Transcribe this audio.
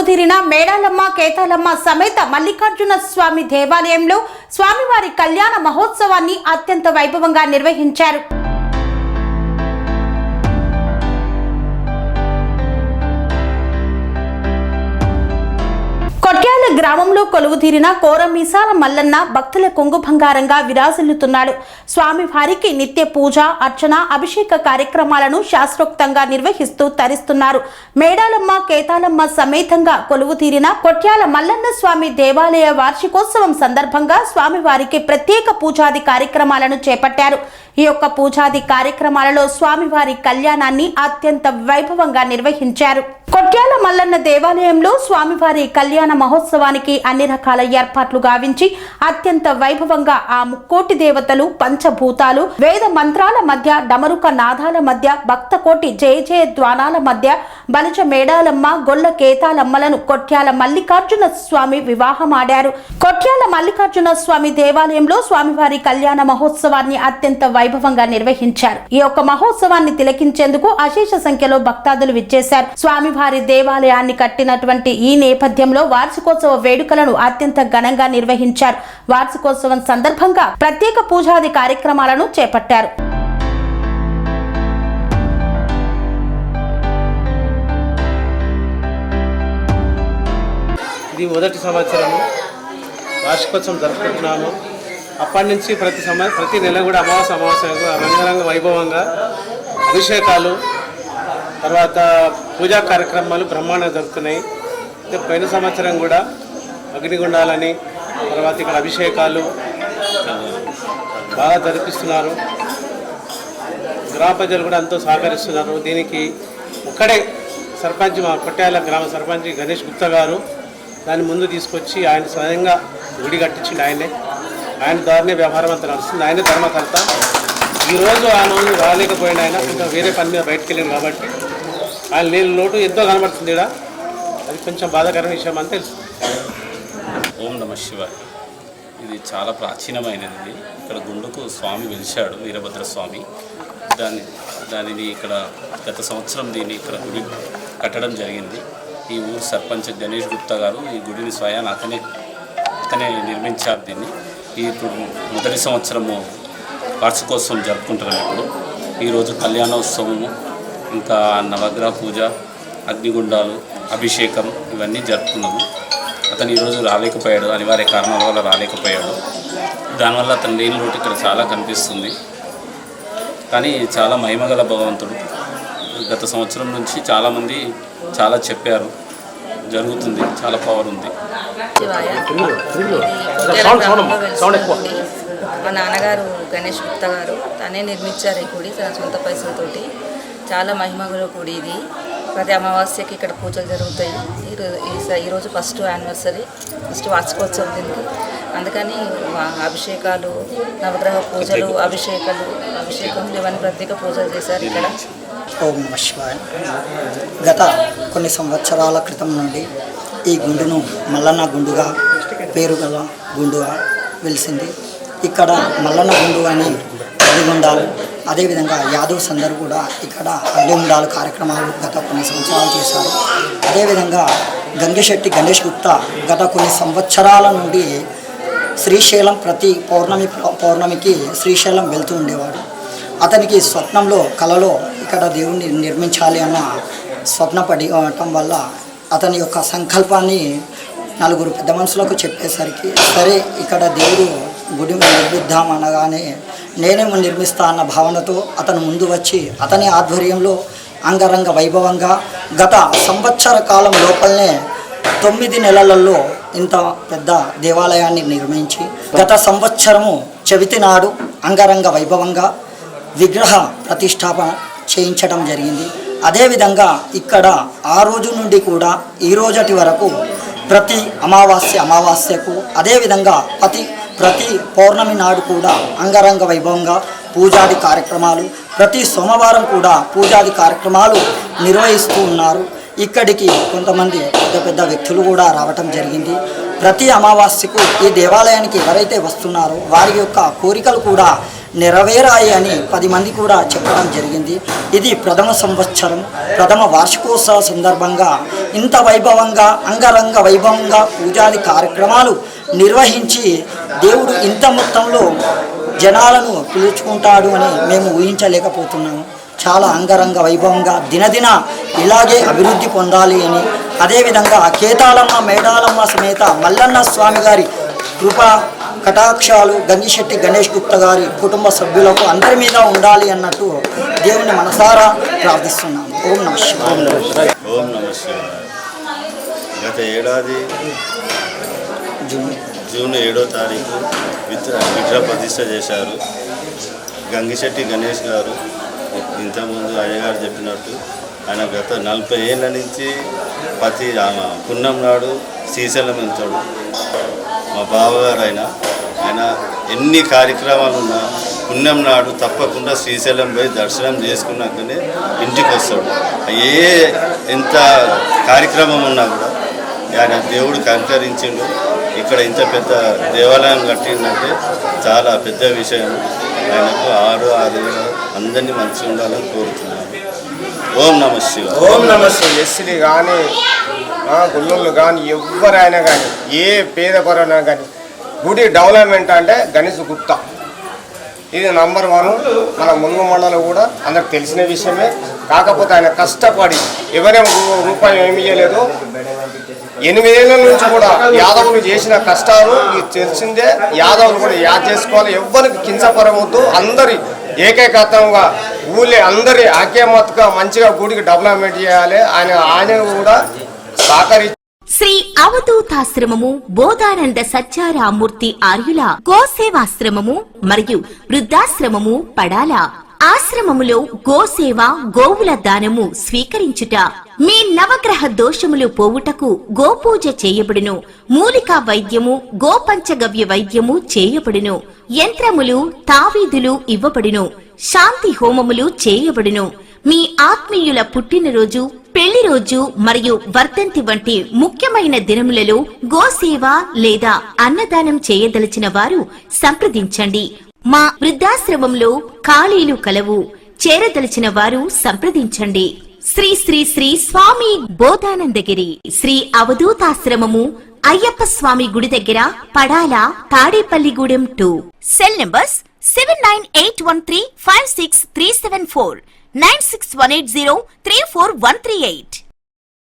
కొలువుతీరిన మేడాలమ్మ కేతాలమ్మ సమేత మల్లికార్జున స్వామి దేవాలయంలో స్వామివారి కళ్యాణ మహోత్సవాన్ని అత్యంత వైభవంగా నిర్వహించారు. కొట్యాల గ్రామంలో కొలువుతీరిన కోరమీసాల మల్లన్న భక్తుల కొంగు బంగారంగా విరాజిల్లుతున్నాడు. స్వామివారికి నిత్య పూజ, అర్చన, అభిషేక కార్యక్రమాలను శాస్త్రోక్తంగా నిర్వహిస్తూ తరిస్తున్నారు. మేడాలమ్మ కేతాలమ్మ సమేతంగా కొలువుతీరిన కొట్యాల మల్లన్న స్వామి దేవాలయ వార్షికోత్సవం సందర్భంగా స్వామివారికి ప్రత్యేక పూజాది కార్యక్రమాలను చేపట్టారు. ఈ యొక్క పూజాది కార్యక్రమాలలో స్వామివారి కళ్యాణాన్ని అత్యంత వైభవంగా నిర్వహించారు. కొట్యాల మల్లన్న దేవాలయంలో స్వామివారి కళ్యాణ మహోత్సవానికి అన్ని రకాల ఏర్పాట్లు గావించి అత్యంత వైభవంగా ఆ ముక్కోటి దేవతలు, పంచభూతాలు, వేద మంత్రాల మధ్య, డమరుక నాదాల మధ్య, భక్త కోటి జయ జయ ద్వానాల మధ్య బలిజ మేడాలమ్మ, గొల్ల కేతాలమ్మలను కొట్యాల మల్లికార్జున స్వామి వివాహమాడారు. కొట్యాల మల్లికార్జున స్వామి దేవాలయంలో స్వామివారి కళ్యాణ మహోత్సవాన్ని అత్యంత వైభవంగా నిర్వహించారు. ఈ యొక్క మహోత్సవాన్ని తిలకించేందుకు అశేష సంఖ్యలో భక్తాదులు విచ్చేశారు. స్వామివారి దేవాలయాన్ని కట్టినటువంటి ఈ నేపథ్యంలో వార్షికోత్సవ వేడుకలను అత్యంత ఘనంగా నిర్వహించారు. వార్షికోత్సవం సందర్భంగా ప్రత్యేక పూజాది కార్యక్రమాలను చేపట్టారు. ఇది మొదటి సంవత్సరము వార్షికోత్సవం జరుపుకుంటున్నాము. అప్పటి నుంచి ప్రతి నెల కూడా అమావాస్య రంగరంగ వైభవంగా అభిషేకాలు, తర్వాత పూజా కార్యక్రమాలు బ్రహ్మాండంగా జరుగుతున్నాయి. పోయిన సంవత్సరం కూడా అగ్నిగుండాలని, తర్వాత ఇక్కడ అభిషేకాలు బాగా జరిపిస్తున్నారు. గ్రామ ప్రజలు కూడా ఎంతో సహకరిస్తున్నారు. దీనికి ఒక్కడే సర్పంచ్, మా కొట్యాల గ్రామ సర్పంచ్ గణేష్ గుప్తా గారు దాన్ని ముందు తీసుకొచ్చి ఆయన స్వయంగా గుడి కట్టించిండు. ఆయన ద్వారానే వ్యవహారం అంతా నడుస్తుంది. ఆయనే ధర్మకర్త. ఈరోజు ఆ రోజు రాలేకపోయిన ఆయన కొంచెం వేరే పని మీద బయటకు వెళ్ళాను కాబట్టి ఆయన నీళ్ళ లోటు ఎంతో కనబడుతుంది. ఇక్కడ అది కొంచెం బాధాకరమైన విషయం అని తెలుసు. ఓం నమః శివాయ. ఇది చాలా ప్రాచీనమైనది. ఇక్కడ గుండుకు స్వామి వెలిశాడు, వీరభద్రస్వామి. దానిని ఇక్కడ గత సంవత్సరం దీన్ని ఇక్కడ గుడి కట్టడం జరిగింది. ఈ ఊరు సర్పంచ్ గణేష్ గుప్తా గారు ఈ గుడిని స్వయాన్ని అతనే నిర్మించారు. దీన్ని ఇప్పుడు మొదటి సంవత్సరము వార్షికోత్సవం జరుపుకుంటున్నాం. ఇప్పుడు ఈరోజు కళ్యాణోత్సవము, ఇంకా నవగ్రహ పూజ, అగ్నిగుండాలు, అభిషేకం ఇవన్నీ జరుపుకున్నాము. అతను ఈరోజు రాలేకపోయాడు, అనివార్య కారణాల వల్ల రాలేకపోయాడు. దానివల్ల అతని లేని లోటు ఇక్కడ చాలా కనిపిస్తుంది. కానీ చాలా మహిమగల భగవంతుడు. గత సంవత్సరం నుంచి చాలామంది చాలా చెప్పారు, జరుగుతుంది, చాలా పవర్ ఉంది. మా నాన్నగారు గణేష్ గుప్తా గారు తనే నిర్మించారు ఈ గుడి తన సొంత పైసలతోటి. చాలా మహిమగల గుడి ఇది. ప్రతి అమావాస్యకి ఇక్కడ పూజలు జరుగుతాయి. ఈరోజు ఫస్ట్ యానివర్సరీ, ఫస్ట్ వార్షికోత్సవం దీనికి. అందుకని అభిషేకాలు, నవగ్రహ పూజలు, అభిషేకములు ఇవన్నీ ప్రత్యేక పూజలు చేశారు ఇక్కడ. ఓం నమః శివాయ. గత కొన్ని సంవత్సరాల క్రితం నుండి ఈ గుండును మల్లన్న గుండుగా, పేరు గల గుండుగా వెలిసింది. ఇక్కడ మల్లన్న గుండు అని అగ్నిగుండాలు, అదేవిధంగా యాదవ్స్ అందరూ కూడా ఇక్కడ అగ్నిగుండాలు కార్యక్రమాలు గత కొన్ని సంవత్సరాలు చేశారు. అదేవిధంగా గంగిశెట్టి గణేష్ గుప్తా గత కొన్ని సంవత్సరాల నుండి శ్రీశైలం ప్రతి పౌర్ణమికి శ్రీశైలం వెళ్తూ ఉండేవాడు. అతనికి స్వప్నంలో, కలలో ఇక్కడ దేవుణ్ణి నిర్మించాలి అన్న స్వప్నపడటం వల్ల అతని యొక్క సంకల్పాన్ని నలుగురు పెద్ద మనుషులకు చెప్పేసరికి, సరే ఇక్కడ దేవుడు గుడి నిర్మిద్దాం అనగానే నేనే నిర్మిస్తా అన్న భావనతో అతను ముందు వచ్చి అతని ఆధ్వర్యంలో అంగరంగ వైభవంగా గత సంవత్సర కాలం లోపలనే 9 నెలలలో ఇంత పెద్ద దేవాలయాన్ని నిర్మించి గత సంవత్సరము చవితి నాడు అంగరంగ వైభవంగా విగ్రహ ప్రతిష్టాపన చేయించడం జరిగింది. అదేవిధంగా ఇక్కడ ఆ రోజు నుండి కూడా ఈ రోజటి వరకు ప్రతి అమావాస్యకు అదేవిధంగా ప్రతి పౌర్ణమి నాడు కూడా అంగరంగ వైభవంగా పూజాది కార్యక్రమాలు, ప్రతి సోమవారం కూడా పూజాది కార్యక్రమాలు నిర్వహిస్తూ ఉన్నారు. ఇక్కడికి కొంతమంది పెద్ద వ్యక్తులు కూడా రావటం జరిగింది. ప్రతి అమావాస్యకు ఈ దేవాలయానికి ఎవరైతే వస్తున్నారో వారి యొక్క కోరికలు కూడా నెరవేరాయి అని 10 మంది కూడా చెప్పడం జరిగింది. ఇది ప్రథమ సంవత్సరం, ప్రథమ వార్షికోత్సవ సందర్భంగా ఇంత వైభవంగా అంగరంగ వైభవంగా పూజాది కార్యక్రమాలు నిర్వహించి దేవుడు ఇంత మొత్తంలో జనాలను పిలుచుకుంటాడు అని మేము ఊహించలేకపోతున్నాము. చాలా అంగరంగ వైభవంగా దినదిన ఇలాగే అభివృద్ధి పొందాలి అని, అదేవిధంగా కేతాలమ్మ మేడాలమ్మ సమేత మల్లన్న స్వామి గారి కృప కటాక్షాలు గంగిశెట్టి గణేష్ గుప్తా గారి కుటుంబ సభ్యులకు అందరి మీద ఉండాలి అన్నట్టు దేవుని మనసారా ప్రార్థిస్తున్నాము. ఓం నమః శివాయ. ఓం నమః శివాయ. గత ఏడాది జూన్ 7వ తారీఖు విగ్రహ ప్రతిష్ఠ చేశారు. గంగిశెట్టి గణేష్ గారు ఇంతకుముందు అయ్యగారు చెప్పినట్టు ఆయన గత 40 ఏళ్ళ నుంచి ప్రతి పున్నం నాడు శ్రీశైలం వెళ్తాడు. మా బావగారు ఆయన ఎన్ని కార్యక్రమాలు ఉన్నా పుణ్యం నాడు తప్పకుండా శ్రీశైలం పోయి దర్శనం చేసుకున్నాకనే ఇంటికి వస్తాడు. ఎంత కార్యక్రమం ఉన్నా కూడా ఆయన దేవుడు కనికరించిండు. ఇక్కడ ఇంత పెద్ద దేవాలయం కట్టిందంటే చాలా పెద్ద విషయం. ఆయనకు 6 అందరినీ మంచిగా ఉండాలని కోరుతున్నాను. ఓం నమః శివాయ. ఓం నమః శివాయ. ఎస్సీలు కానీ గుళ్ళోళ్ళు కానీ ఎవరైనా కానీ ఏ పేద పరైనా కానీ గుడి డెవలప్మెంట్ అంటే గణేష్ గుప్తా ఇది నంబర్ 1. మన మున్గు మండలం కూడా అందరికి తెలిసిన విషయమే. కాకపోతే ఆయన కష్టపడి ఎవరేం రూపాయి ఏమి ఇవ్వలేదు. 8 ఏళ్ళ నుంచి కూడా యాదవులు చేసిన కష్టాలు ఇది తెలిసిందే. యాదవులు కూడా యాద్ చేసుకోవాలి, ఎవ్వరికి కించపరవద్దు. అందరి ఏకైకత్వంగా ఊళ్ళే అందరి ఐక్యమత్తుగా మంచిగా గుడికి డెవలప్మెంట్ చేయాలి. ఆయన కూడా సహకరి. శ్రీ అవధూతాశ్రమము బోధానంద సత్యారామూర్తి ఆర్యుల గోసేవాశ్రమము మరియు వృద్ధాశ్రమము పడాల. ఆశ్రమములో గోసేవ గోవుల దానము స్వీకరించుట, మీ నవగ్రహ దోషములు పోవుటకు గోపూజ చేయబడును. మూలికా వైద్యము గోపంచగవ్య వైద్యము చేయబడును. యంత్రములు తావీదులు ఇవ్వబడును. శాంతి హోమములు చేయబడును. మీ ఆత్మీయుల పుట్టినరోజు, పెళ్లి రోజు మరియు వర్ధంతి వంటి ముఖ్యమైన దినములలో గోసేవ లేదా అన్నదానం చేయదలిచిన వారు సంప్రదించండి. మా వృద్ధాశ్రమంలో ఖాళీలు కలవు. చేరదలిచిన వారు సంప్రదించండి. శ్రీ శ్రీ శ్రీ స్వామి బోధానందగిరి శ్రీ అవధూతాశ్రమము అయ్యప్ప స్వామి గుడి దగ్గర పడాల, తాడేపల్లిగూడెం 2. Cell numbers 7981356374, 9618034 138.